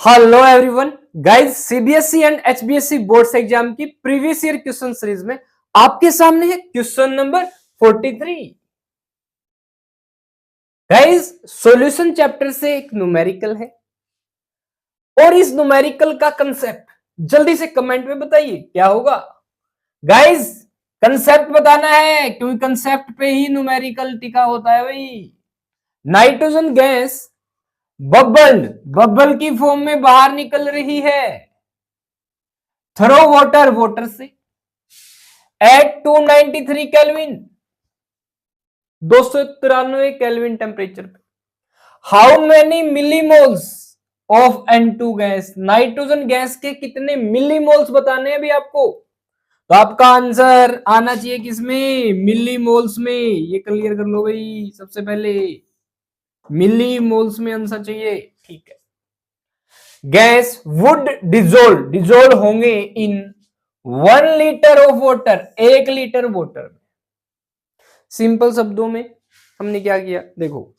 Hello everyone guys, CBSE and HBSE boards exam की previous year question series में आपके सामने है question number 43। Guys, solution chapter से एक न्यूमेरिकल है और इस न्यूमेरिकल का कंसेप्ट जल्दी से कमेंट में बताइए क्या होगा। गाइस, कंसेप्ट बताना है क्योंकि कंसेप्ट पे ही न्यूमेरिकल टिका होता है भाई। नाइट्रोजन गैस बबल की फॉर्म में बाहर निकल रही है थ्रो वाटर से एट 293 केल्विन, 293 केल्विन टेम्परेचर पे। How many millimoles of N2 gas, nitrogen gas के कितने मिलीमोल्स बताने हैं अभी आपको। तो आपका आंसर आना चाहिए किसमें, मिलीमोल्स में। ये क्लियर कर लो भाई, सबसे पहले मिलीमोल्स में आंसर चाहिए। ठीक है। गैस वुड डिजोल्व होंगे इन 1 litre of water, 1 litre water में। सिंपल शब्दों में हमने क्या किया, देखो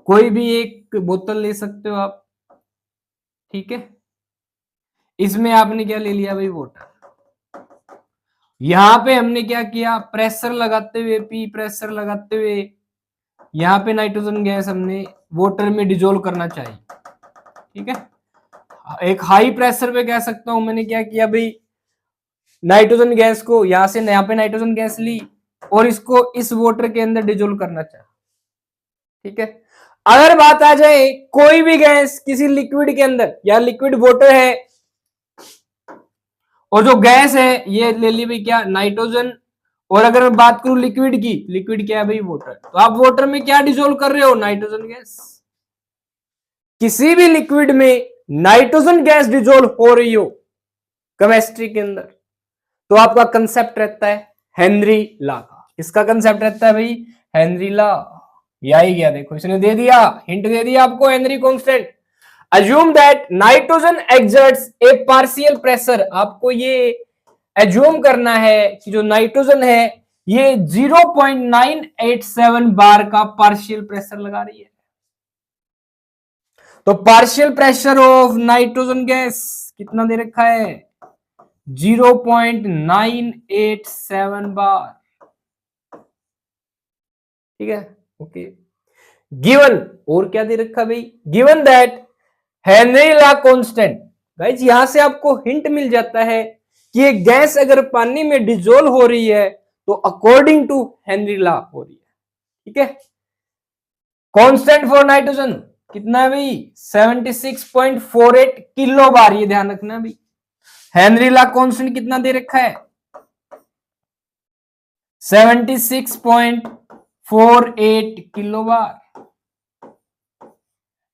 कोई भी एक बोतल ले सकते हो आप, ठीक है। इसमें आपने क्या ले लिया भाई, वाटर। यहां पे हमने क्या किया, प्रेशर लगाते हुए प्रेशर लगाते हुए यहां पे नाइट्रोजन गैस हमने वाटर में डिजोल्व करना चाहिए, ठीक है। एक हाई प्रेशर पे कह सकता हूं मैंने क्या किया भाई, नाइट्रोजन गैस को यहां पे नाइट्रोजन गैस ली और इसको इस वाटर के अंदर डिजोल्व करना चाहिए, ठीक है। अगर बात आ जाए कोई भी गैस किसी लिक्विड के अंदर, या लिक्विड वाटर है और जो गैस है ये ले ली भाई क्या, नाइट्रोजन। और अगर मैं बात करूं लिक्विड की, लिक्विड क्या है भाई, वाटर। तो आप वाटर में क्या डिजोल्व कर रहे हो, नाइट्रोजन गैस। किसी भी लिक्विड में नाइट्रोजन गैस डिजोल्व हो रही हो केमिस्ट्री के अंदर, तो आपका कंसेप्ट रहता है हेनरी लॉ का। किसका कंसेप्ट रहता है भाई, हेनरी लॉ। यही गया, देखो इसने दे दिया, हिंट दे दिया आपको, Henry constant. Assume that nitrogen exerts A partial pressure. आपको ये एज्यूम करना है कि जो नाइट्रोजन है ये 0.987 बार का पार्शियल प्रेशर लगा रही है। तो partial pressure of nitrogen gas कितना दे रखा है, 0.987 बार, ठीक है। ओके, गिवन, और क्या दे रखा भाई, given that Henry law constant. Guys, यहां से आपको हिंट मिल जाता है कि ये गैस अगर पानी में डिजोल्व हो रही है तो अकॉर्डिंग टू हेनरी लॉ हो रही है, ठीक है। कांस्टेंट फॉर नाइट्रोजन कितना है भाई, 76.48 किलो बार, ये ध्यान रखना भाई। हेनरी लॉ कांस्टेंट कितना दे रखा है, 76.48 किलो बार।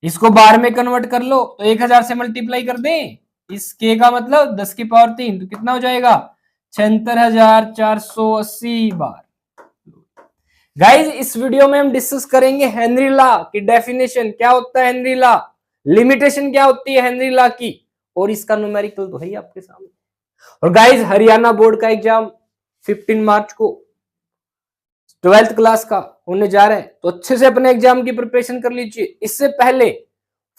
इसको बार में कन्वर्ट कर लो तो 1000 से मल्टीप्लाई कर दें, इस के का मतलब 10 की पावर 3, तो कितना हो जाएगा 76,480 बार। गाइज, इस वीडियो में हम डिस्कस करेंगे हेनरी लॉ की डेफिनेशन, क्या होता है हेनरी लॉ, लिमिटेशन क्या होती है हेनरी लॉ की, और इसका न्यूमेरिकल तो है ही आपके सामने। और गाइज, हरियाणा बोर्ड का एग्जाम 15 मार्च को 12th क्लास का होने जा रहा है, तो अच्छे से अपने एग्जाम की प्रिपरेशन कर लीजिए। इससे पहले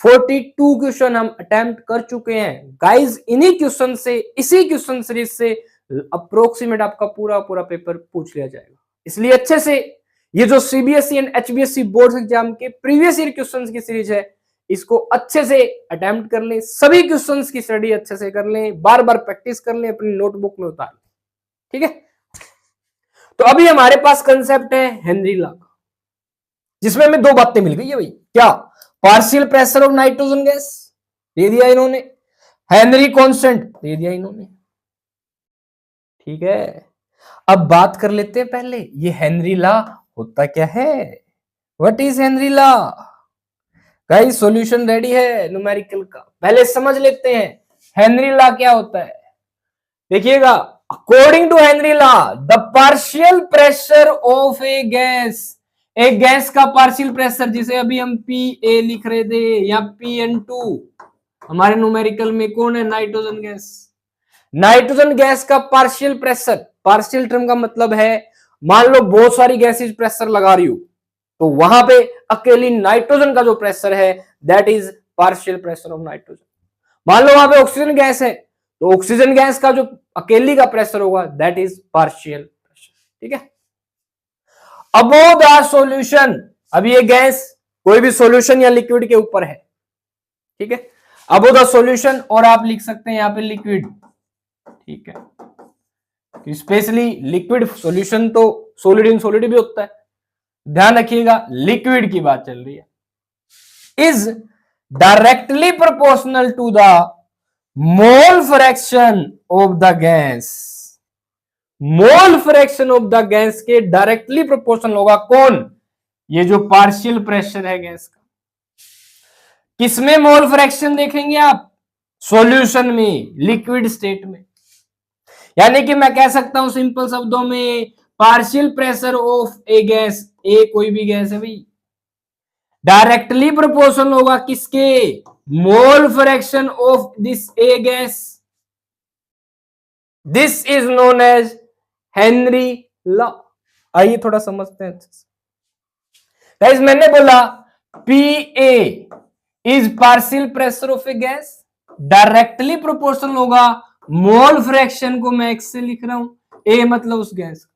42 क्वेश्चन हम अटेम्प्ट कर चुके हैं गाइज। इन्हीं क्वेश्चन से, इसी क्वेश्चन सीरीज से अप्रोक्सीमेट आपका पूरा पेपर पूछ लिया जाएगा। इसलिए अच्छे से ये जो CBSE and HBSE board exam के प्रीवियस ईयर क्वेश्चंस की सीरीज है, इसको अच्छे से अटेम्प्ट कर लें, सभी क्वेश्चंस की स्टडी अच्छे से कर लें, बार बार प्रैक्टिस कर लें, अपनी नोटबुक में उतार लें, ठीक है। तो अभी हमारे पास कंसेप्ट है हेनरी लॉ का, जिसमें हमें दो बातें मिल गई है भाई, क्या, partial pressure of nitrogen gas दे दिया इन्होंने, हेनरी कांस्टेंट दे दिया इन्होंने, ठीक है। अब बात कर लेते हैं पहले ये हेनरी लॉ होता क्या है, what is Henry law. Guys, solution ready है न्यूमेरिकल का, पहले समझ लेते हैं हेनरी लॉ क्या होता है। देखिएगा, according to Henry law the partial pressure of a gas, एक गैस का पार्शियल प्रेशर, जिसे अभी हम PA लिख रहे थे या PN2, हमारे न्यूमेरिकल में कौन है, नाइट्रोजन गैस। नाइट्रोजन गैस का पार्शियल प्रेशर, पार्शियल टर्म का मतलब है मान लो बहुत सारी गैसेज प्रेशर लगा रही हो, तो वहां पे अकेली नाइट्रोजन का जो प्रेशर है that is partial pressure of nitrogen. मान लो वहां पे ऑक्सीजन गैस है, तो ऑक्सीजन गैस का जो अकेली का प्रेशर होगा दैट इज पार्शियल प्रेशर। ठीक है। अबोव द सॉल्यूशन, अब ये गैस कोई भी सॉल्यूशन या लिक्विड के ऊपर है। ठीक है, अबोव द सॉल्यूशन, और आप लिख सकते हैं यहां पे लिक्विड। ठीक है, स्पेशली लिक्विड, सॉल्यूशन तो सॉलिड इन सॉलिड भी होता है, ध्यान रखिएगा लिक्विड की बात चल रही है। Is directly proportional to the mole fraction of the gas. Mole fraction of the gas के डायरेक्टली प्रोपोर्शनल होगा कौन? ये जो पार्शियल प्रेशर है गैस का। किसमें मोल फ्रैक्शन देखेंगे आप? सॉल्यूशन में, लिक्विड स्टेट में। यानी कि मैं कह सकता हूं सिंपल शब्दों में, partial pressure of a gas, a कोई भी गैस है भाई, डायरेक्टली प्रोपोर्शनल होगा किसके? Mole fraction of this a gas. This is known as Henry law. आइए थोड़ा समझते हैं। गाइस मैंने बोला PA is partial pressure of a gas, directly proportional होगा, मोल फ्रैक्शन को मैं एक्स से लिख रहा हूं, ए मतलब उस गैस।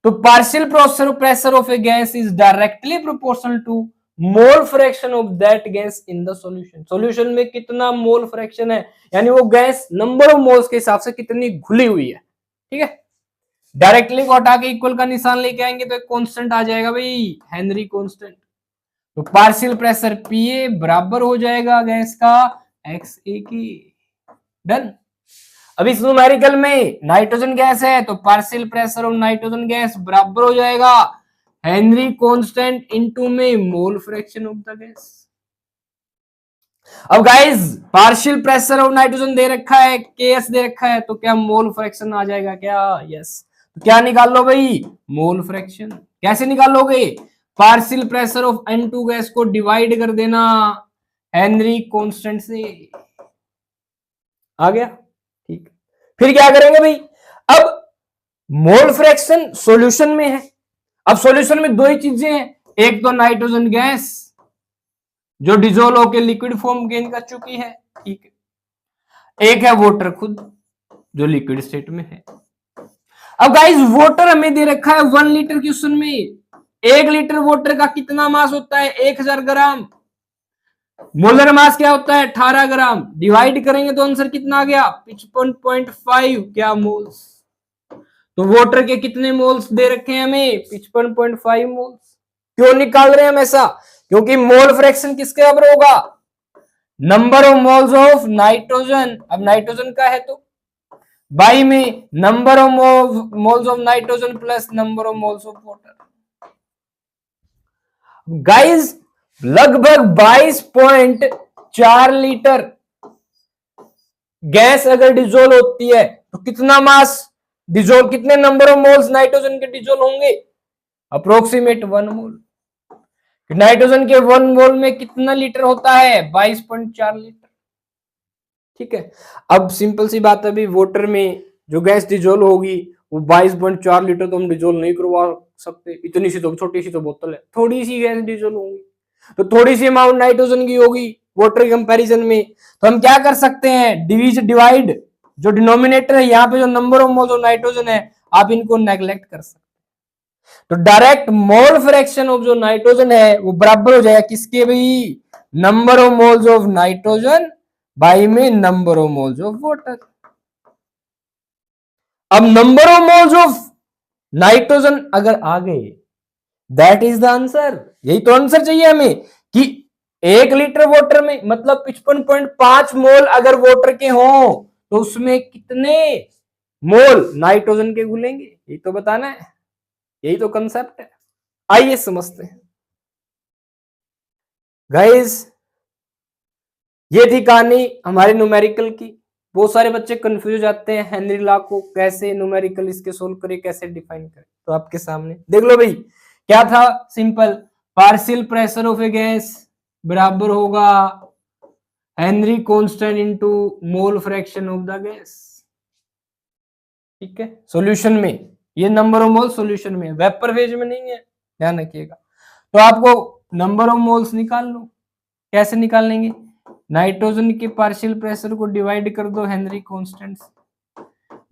तो partial pressure of a gas is directly proportional to mole fraction of that gas in the solution. Solution में कितना मोल फ्रैक्शन है, यानी वो गैस नंबर ऑफ मोल्स के हिसाब से कितनी घुली हुई है। ठीक है, डायरेक्टली को हटा के इक्वल का निशान लेके आएंगे तो एक कांस्टेंट आ जाएगा भाई, हेनरी कांस्टेंट। तो पार्शियल प्रेशर PA बराबर हो जाएगा गैस का XA की। डन। अब इस न्यूमेरिकल में नाइट्रोजन गैस है तो partial pressure of nitrogen gas बराबर हो जाएगा हेनरी कांस्टेंट इनटू में mole fraction of the gas. अब guys partial pressure of nitrogen दे रखा है, KS दे रखा है, तो क्या मोल फ्रैक्शन आ जाएगा क्या? यस। तो क्या निकाल लो भाई? Mole fraction. कैसे निकालोगे? Partial pressure of N2 gas को डिवाइड कर देना हेनरी कांस्टेंट से। आ गया? ठीक। फिर क्या करेंगे भाई? अब मोल फ्रैक्शन सॉल्यूशन में है। अब सॉल्यूशन में दो ही चीजें हैं, एक तो नाइट्रोजन गैस जो डिजोल्व होकर लिक्विड फॉर्म गेन कर चुकी है, ठीक है, एक है वाटर खुद जो लिक्विड स्टेट में है। अब गाइस वाटर हमें दे रखा है 1 लीटर क्वेश्चन में। 1 लीटर वाटर का कितना मास होता है? 1000 ग्राम। मोलर मास क्या होता है? 18 ग्राम। डिवाइड करेंगे तो आंसर कितना आ गया? 55.5 क्या मोल्स। तो वाटर के कितने मोल्स दे रखे हैं हमें? 55.5 मोल्स। क्यों निकाल रहे हैं हम ऐसा? क्योंकि मोल फ्रैक्शन किसके बराबर होगा? Number of moles of nitrogen. अब नाइट्रोजन का है तो बाई में number of moles of nitrogen plus number of moles of water. Guys लगभग 22.4 लीटर गैस अगर डिजोल्व होती है तो कितना मास डिजोल्व, कितने नंबर ऑफ मोल्स नाइट्रोजन के डिजोल्व होंगे? अप्रोक्सीमेट 1 मोल। नाइट्रोजन के 1 मोल में कितना लीटर होता है? 22.4 लीटर। ठीक है, अब सिंपल सी बात है अभी वाटर में जो गैस डिजोल्व होगी वो 22.4 लीटर तो हम डिजोल्व नहीं करवा सकते, इतनी सी तो छोटी सी तो बोतल है, थोड़ी सी गैस डिजोल्व होगी, तो थोड़ी सी अमाउंट नाइट्रोजन की होगी वाटर कंपैरिजन में। तो हम क्या कर सकते हैं? डिवाइड, जो डिनोमिनेटर है यहाँ पे जो number of moles of nitrogen है आप इनको नेग्लेक्ट कर सकते हैं। तो डायरेक्ट मोल फ्रैक्शन ऑफ जो नाइट्रोजन है वो बराबर हो जाएगा किसके भाई? Number of moles of nitrogen by में number of moles of water. अब number of moles of nitrogen अगर आ गए दैट इज द आंसर। यही तो आंसर चाहिए हमें कि 1 लीटर वाटर में मतलब 55.5 मोल अगर वाटर के हो तो उसमें कितने मोल नाइट्रोजन के घुलेंगे, यही तो बताना है, यही तो कंसेप्ट है। आइए समझते हैं गाइस, ये थी कहानी हमारे न्यूमेरिकल की। बहुत सारे बच्चे कंफ्यूज हो जाते हैं हेनरी लॉ को कैसे न्यूमेरिकल इसके सोल्व करें, कैसे डिफाइन करें। तो आपके सामने देख लो भाई, क्या था? Simple, partial pressure of a gas बराबर होगा Henry constant into mole fraction of the gas. ठीक है, सॉल्यूशन में ये नंबर ऑफ मोल सॉल्यूशन में, वेपर फेज में नहीं है, ध्यान रखिएगा। तो आपको नंबर ऑफ मोल्स निकाल लो, कैसे निकाल लेंगे? नाइट्रोजन के पार्शियल प्रेशर को डिवाइड कर दो हेनरी कांस्टेंट से,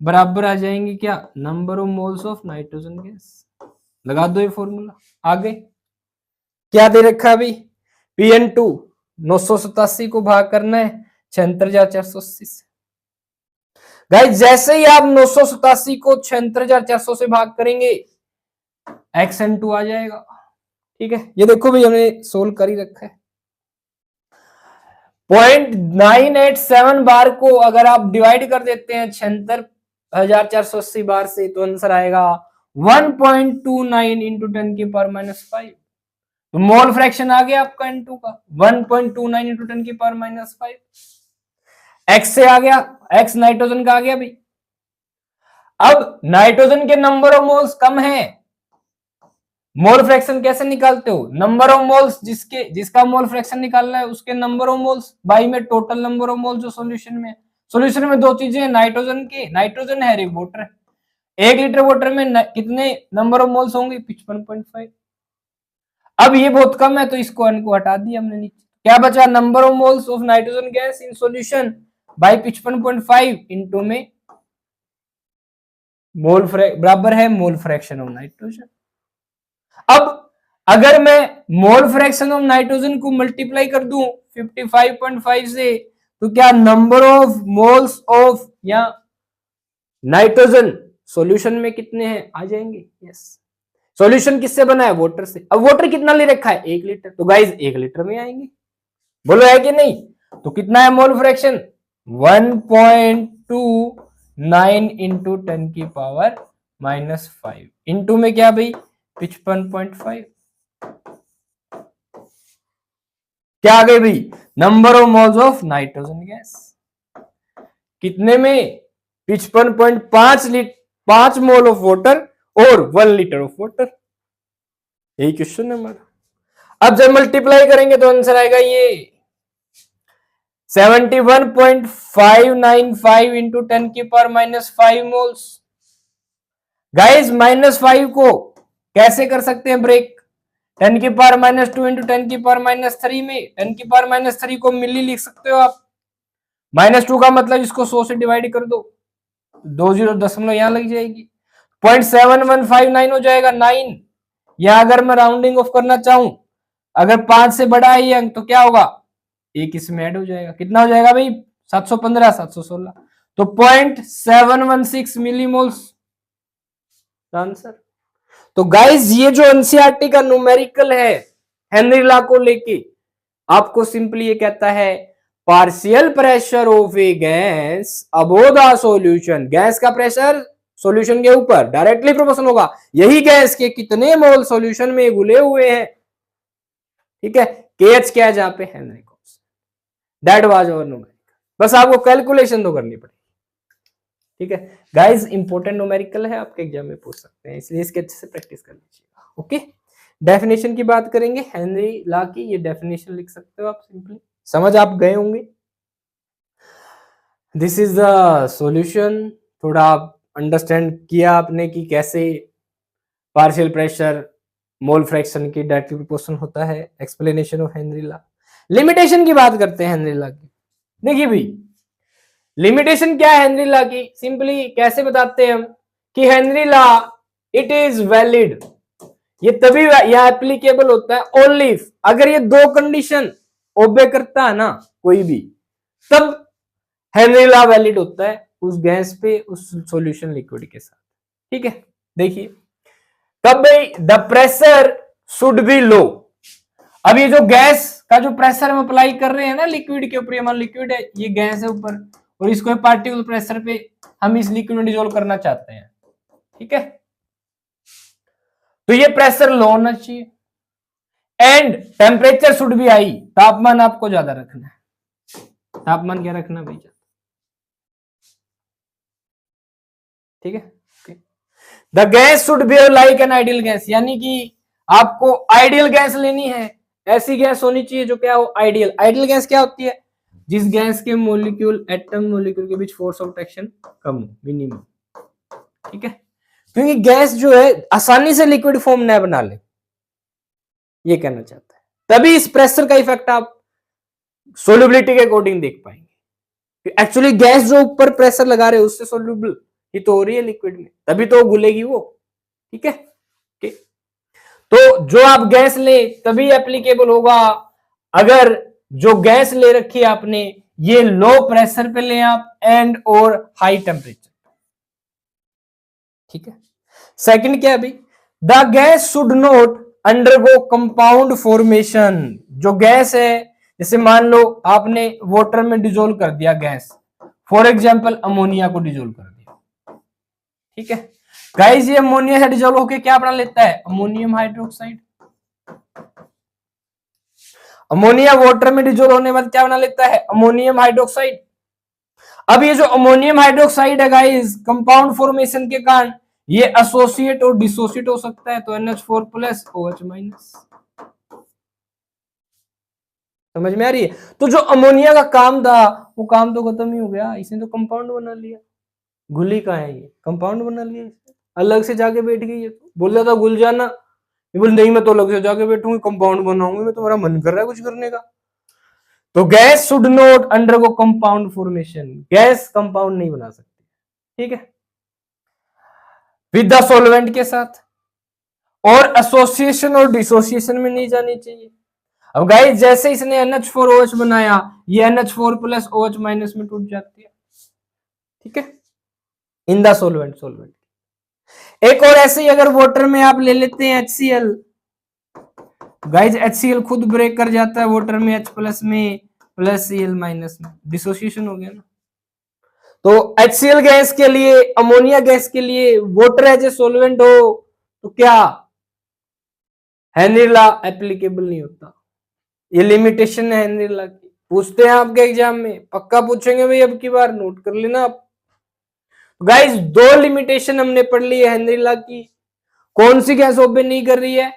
बराबर आ जाएंगे क्या? Number of moles of nitrogen gas. लगा दो ये फॉर्मूला। आगे क्या दे रखा है अभी? Pn2 987 को भाग करना है 76,480 से। गाइस जैसे ही आप 987 को 76,400 से भाग करेंगे Xn2 आ जाएगा। ठीक है, ये देखो भाई हमने सोल्व कर ही रखा है। 0.987 बार को अगर आप डिवाइड कर देते हैं 76,480 बार से तो आंसर आएगा 1.29 इंटू 10 की पावर -5। तो मोल फ्रैक्शन आ गया आपका N2 का 1.29 इंटू 10 की पावर -5। X से आ गया, X नाइट्रोजन का आ गया भाई। अब नाइट्रोजन के नंबर ऑफ मोल्स कम है, मोल फ्रैक्शन कैसे निकालते हो? नंबर ऑफ मोल्स जिसका मोल फ्रैक्शन निकालना है उसके नंबर ऑफ मोल्स बाई में टोटल नंबर ऑफ मोल्स जो सॉल्यूशन में। सॉल्यूशन में दो चीजें हैं, नाइट्रोजन है, वाटर। 1 लीटर वाटर में कितने नंबर ऑफ मोल्स होंगे? 55.5। अब ये बहुत कम है तो इसको इनको हटा दिया हमने नीचे। क्या बचा? Number of moles of nitrogen gas in solution by 55.5 into में मोल बराबर है मोल फ्रैक्शन ऑफ नाइट्रोजन। अब अगर मैं मोल फ्रैक्शन ऑफ नाइट्रोजन को मल्टीप्लाई कर दूं 55.5 से तो क्या नंबर ऑफ मोल्स ऑफ या नाइट्रोजन सॉल्यूशन में कितने हैं? आ जाएंगे। यस, सॉल्यूशन किससे बना है? वाटर से। अब वाटर कितना ले रखा है? 1 लीटर, तो गाइस 1 लीटर में आएंगे। बोलो है कि नहीं? तो कितना है मोल फ्रैक्शन? 1.29 इंटू 10 की पावर -5 इंटू में क्या भाई? 55.5। क्या आ गए भाई? Number of moles of nitrogen gas कितने में? 55.5 मोल ऑफ वाटर और 1 लीटर ऑफ वाटर। यही क्वेश्चन है हमारा। अब जब मल्टीप्लाई करेंगे तो आंसर आएगा ये 71.595 इंटू 10 की पावर -5 मोल्स। गाइस -5 को कैसे कर सकते हैं ब्रेक? 10 की पावर -2 इंटू 10 की पावर -3 में 10 की पावर -3 को मिली लिख सकते हो आप। -2 का मतलब इसको 100 से डिवाइड कर दो, 20 दशमलव यहां लग जाएगी, 0.7159 हो जाएगा 9। या अगर मैं राउंडिंग ऑफ करना चाहूं, अगर 5 से बड़ा है ये अंक तो क्या होगा? एक इसमें ऐड हो जाएगा। कितना हो जाएगा भाई? 715 716, तो 0.716 मिलीमोल्स आंसर। तो गाइज ये जो एनसीईआरटी का न्यूमेरिकल है हेनरी लॉ को लेके, आपको सिंपली ये कहता है partial pressure of a gas above the solution. Gas का प्रेशर सॉल्यूशन के ऊपर डायरेक्टली प्रोपोर्शनल होगा। यही गैस के कितने मोल सॉल्यूशन में घुले हुए हैं। ठीक है, केएच क्या है जहां पे? Henry constant. That was our numerical. बस आपको कैलकुलेशन तो करनी पड़ेगी। ठीक है गाइस, इंपॉर्टेंट न्यूमेरिकल है, आपके एग्जाम में पूछ सकते हैं, इसलिए इसके अच्छे से प्रैक्टिस कर लीजिएगा। ओके, डेफिनेशन की बात करेंगे हेनरी लॉ की। ये डेफिनेशन लिख सकते हो आप सिंपली, समझ आप गए होंगे। This is the solution. थोड़ा आप अंडरस्टैंड किया आपने कि कैसे पार्शियल प्रेशर मोल फ्रैक्शन की डायरेक्टली प्रोपोर्शनल होता है। Explanation of Henry law. Limitation की बात करते हैं हेनरी लॉ की। देखिए भाई, लिमिटेशन क्या है हेनरी लॉ की? सिंपली कैसे बताते हैं हम कि Henry law it is valid, ये तभी यह एप्लीकेबल होता है ओनली अगर ये दो कंडीशन ओबे करता है ना कोई भी, तब हेनरी लॉ वैलिड होता है उस गैस पे, उस सॉल्यूशन लिक्विड के साथ। ठीक है, देखिए कब भाई? द प्रेशर शुड बी लो। अब ये जो गैस का जो प्रेशर हम अप्लाई कर रहे हैं ना लिक्विड के ऊपर, हमारा लिक्विड है, ये गैस है ऊपर, और इसको पार्टिकुलर प्रेशर पे हम इस लिक्विड में डिसॉल्व करना चाहते हैं। ठीक है, तो ये प्रेशर लो होना चाहिए and temperature should be high. तापमान आपको ज्यादा रखना है। तापमान क्या रखना भाई? ठीक है, the gas should be like an ideal gas, यानी कि आपको आइडियल गैस लेनी है। ऐसी गैस होनी चाहिए जो क्या हो? आइडियल। आइडियल गैस क्या होती है? जिस गैस के मॉलिक्यूल एटम मॉलिक्यूल के बीच फोर्स ऑफ अट्रैक्शन कम हो, मिनिमम। ठीक है, क्योंकि गैस जो है आसानी से लिक्विड फॉर्म न बना ले, ये कहना चाहता है। तभी इस प्रेशर का इफेक्ट आप सोल्युबिलिटी के अकॉर्डिंग देख पाएंगे। एक्चुअली गैस जो ऊपर प्रेशर लगा रहे हैं उससे सोल्यूबल ही तो हो रही है लिक्विड में, तभी तो घुलेगी वो। ठीक है, तो जो आप गैस ले तभी एप्लीकेबल होगा। अगर जो गैस ले रखी है आपने ये लो प्रेशर पे ले आप एंड और हाई टेम्परेचर। ठीक है, सेकंड क्या है अभी, the gas should not undergo compound formation. जो गैस है, जैसे मान लो आपने वाटर में डिजोल्व कर दिया गैस, फॉर एग्जाम्पल अमोनिया को डिजोल्व कर दिया। ठीक है गाइस, ये अमोनिया से डिजोल्व होकर क्या बना लेता है, अमोनियम हाइड्रोक्साइड। अमोनिया वाटर में डिजोल्व होने के बाद क्या बना लेता है, अमोनियम हाइड्रोक्साइड। अब ये जो अमोनियम हाइड्रोक्साइड है गाइस, कंपाउंड फॉर्मेशन के कारण ये एसोसिएट और डिसोसिएट हो सकता है, तो NH4 प्लस OH माइनस। समझ में आ रही है। तो जो अमोनिया का काम था वो काम तो खत्म ही हो गया, इसने तो कंपाउंड बना लिया। घुली कहाँ है, ये कंपाउंड बना लिया, अलग से जाके बैठ गई है। बोल था घुल जाना, ये बोल नहीं मैं तो अलग से जाके बैठूंगी, कंपाउंड बनाऊंगी, मैं तुम्हारा मन कर रहा है कुछ करने का। तो gas should not undergo compound formation, gas compound नहीं बना सकती। ठीक है, विद द सॉल्वेंट के साथ, और एसोसिएशन और डिसोसिएशन में नहीं जानी चाहिए। अब गाइस जैसे इसने NH4OH बनाया, ये NH4 प्लस OH माइनस में टूट जाती है। ठीक है, इन द सॉल्वेंट। एक और ऐसे ही अगर वाटर में आप ले लेते हैं HCl, गाइस HCl खुद ब्रेक कर जाता है वाटर में H प्लस में प्लस Cl माइनस में, डिसोसिएशन हो गया ना। तो HCl गैस के लिए, अमोनिया गैस के लिए वाटर एज ए सॉल्वेंट हो तो क्या हेनरी लॉ एप्लीकेबल नहीं होता। ये लिमिटेशन है हेनरी लॉ की। पूछते हैं आपके एग्जाम में, पक्का पूछेंगे भाई, अब की बार नोट कर लेना आप। गाइस दो लिमिटेशन हमने पढ़ ली है हेनरी लॉ की। कौन सी गैस ओबे नहीं कर रही है,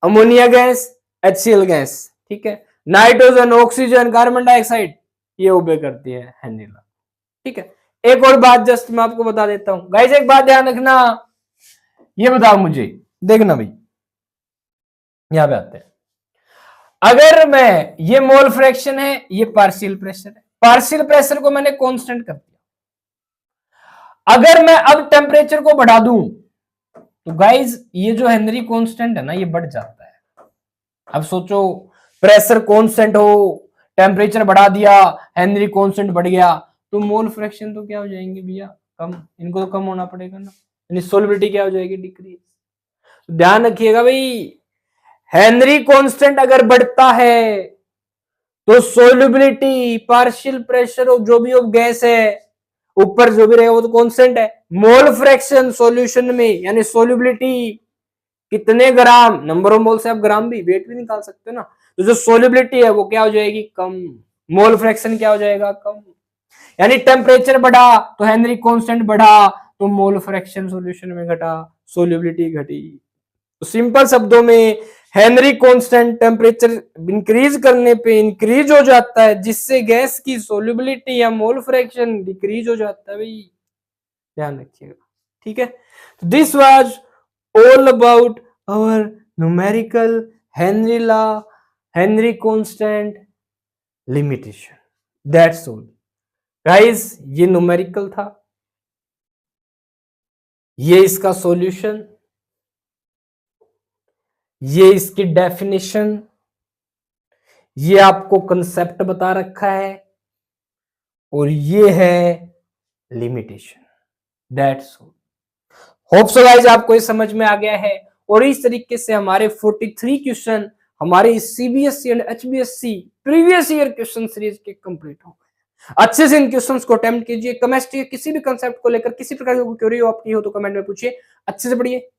अमोनिया गैस, HCl गैस। ठीक है, नाइट्रोजन, ऑक्सीजन, कार्बन डाइऑक्साइड ये ओबे करती है हेनरी लॉ। ठीक है, एक और बात जस्ट मैं आपको बता देता हूं गाइस, एक बात ध्यान रखना, ये बताओ मुझे, देखना भाई, यहां पे आते हैं। अगर मैं, ये मोल फ्रैक्शन है, ये पार्शियल प्रेशर है, पार्शियल प्रेशर को मैंने कांस्टेंट कर दिया। अगर मैं अब टेम्परेचर को बढ़ा दूं तो गाइज ये जो हेनरी कांस्टेंट है ना, ये बढ़ जाता है। अब सोचो प्रेशर कांस्टेंट हो, टेम्परेचर बढ़ा दिया, हेनरी कांस्टेंट बढ़ गया, तो मोल फ्रैक्शन तो क्या हो जाएंगे भैया, कम। इनको तो कम होना पड़ेगा ना, यानी सोल्युबिलिटी क्या हो जाएगी, डिक्रीज। तो ध्यान रखिएगा भाई, हेनरी कांस्टेंट अगर बढ़ता है तो सोल्युबिलिटी, पार्शियल प्रेशर और जो भी ऑफ गैस है ऊपर जो भी रहेगा वो तो कांस्टेंट है। मोल फ्रैक्शन सॉल्यूशन में, यानी सोल्युबिलिटी कितने ग्राम, नंबर ऑफ मोल से आप ग्राम भी, वेट भी निकाल सकते हो ना। तो जो सोल्युबिलिटी है वो क्या हो जाएगी, कम। मोल फ्रैक्शन क्या हो जाएगा, कम। यानी टेम्परेचर बढ़ा तो हेनरी कांस्टेंट बढ़ा, तो मोल फ्रैक्शन सॉल्यूशन में घटा, सोल्युबिलिटी घटी। तो सिंपल शब्दों में हेनरी कांस्टेंट टेम्परेचर इंक्रीज करने पे इंक्रीज हो जाता है, जिससे गैस की सोल्युबिलिटी या मोल फ्रैक्शन डिक्रीज हो जाता है भाई, ध्यान रखिएगा। ठीक है, तो this was all about our numerical Henry law, Henry constant, limitation, that's all guys. ये न्यूमेरिकल था, ये इसका सॉल्यूशन, ये इसकी डेफिनेशन, ये आपको कंसेप्ट बता रखा है, और ये है limitation, that's all. Hope so guys आपको ये समझ में आ गया है। और इस तरीके से हमारे 43 क्वेश्चन हमारे CBSE and HBSC previous year question series के कंप्लीट हो गए। अच्छे से इन क्वेश्चंस को अटेम्प्ट कीजिए। केमिस्ट्री किसी भी कंसेप्ट को लेकर किसी प्रकार की क्वेरी हो आपकी हो तो कमेंट में पूछिए, अच्छे से पढ़िए।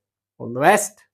All the best.